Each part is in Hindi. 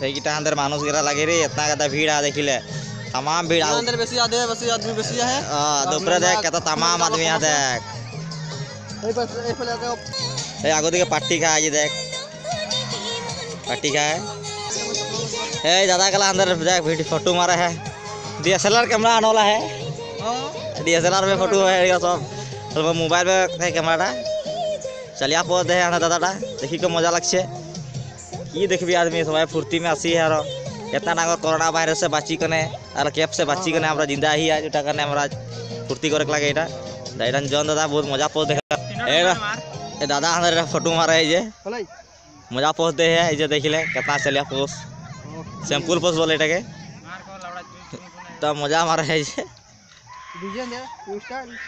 सही गिटा अंदर मानुस गिरा लगे रे इतना ज्यादा भीड़ आ देखिले तमाम भीड़ अंदर बेसी आदमी बेसी है दोपहर देख कहता तमाम आदमी यहाँ देख आगो दिखे पार्टी खा आज देख पार्टी खा है दादा कला अंदर देख वीडियो फोटो मारा है DSLR कैमरा आने वाला है DSLR में फोटो है सब मोबाइल में कैमरा चलिए आप दे दादा देखी को मजा लगছে कि देखबी आदमी सबाई फुर्ती में आसी है इतना डांगर कोरोना वायरस से बाची कने और कैप से बाची कने हमरा जिंदा ही आज उटा कने हमरा फुर्ती करे लगे एटा दाइरन जन दादा बहुत मजा पोस देखा ए दादा अंदर फोटो मारे है जे मजा पोस दे है जे देखिले कितना चलिया पोस सैंपल पोस बोले एटा के तो मजा मारे है जे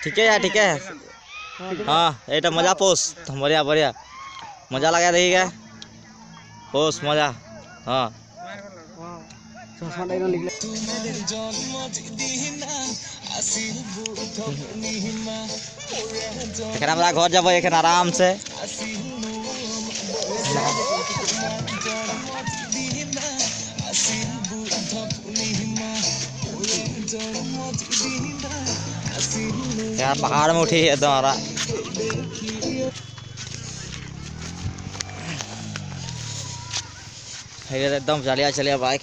ठीक है यार ठीक है हाँ एटा मजा पोस बढ़िया बढ़िया मजा लगा देखिए पोस मजा हाँ हमारा घर जब एखन आराम से यार पहाड़ में उठी है तुम्हारा एकदम चलिया चलिया बाइक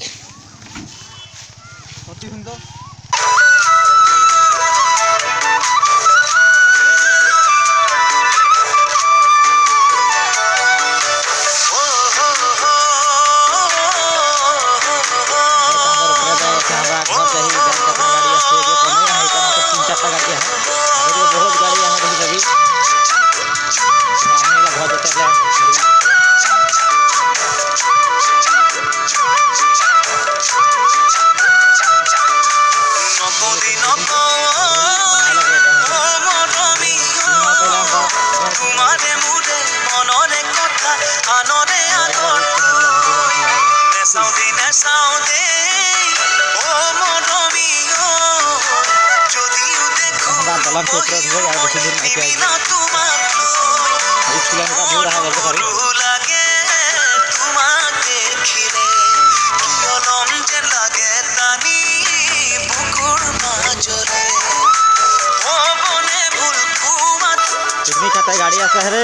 गाड़ी आसा है रे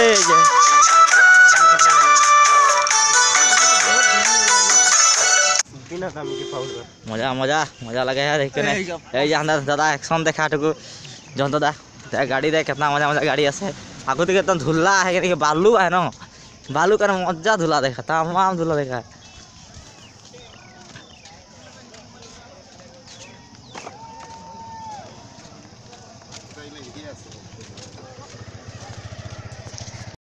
मजा मजा मजा लगे है देख दादा एक्शन देखा ठुकु जन दादा गाड़ी देख कितना मजा मजा गाड़ी आसे आगो दिखे एकदम धुला है कि बालू है ना बालू का मजा धुला देखा तमाम धुला देखा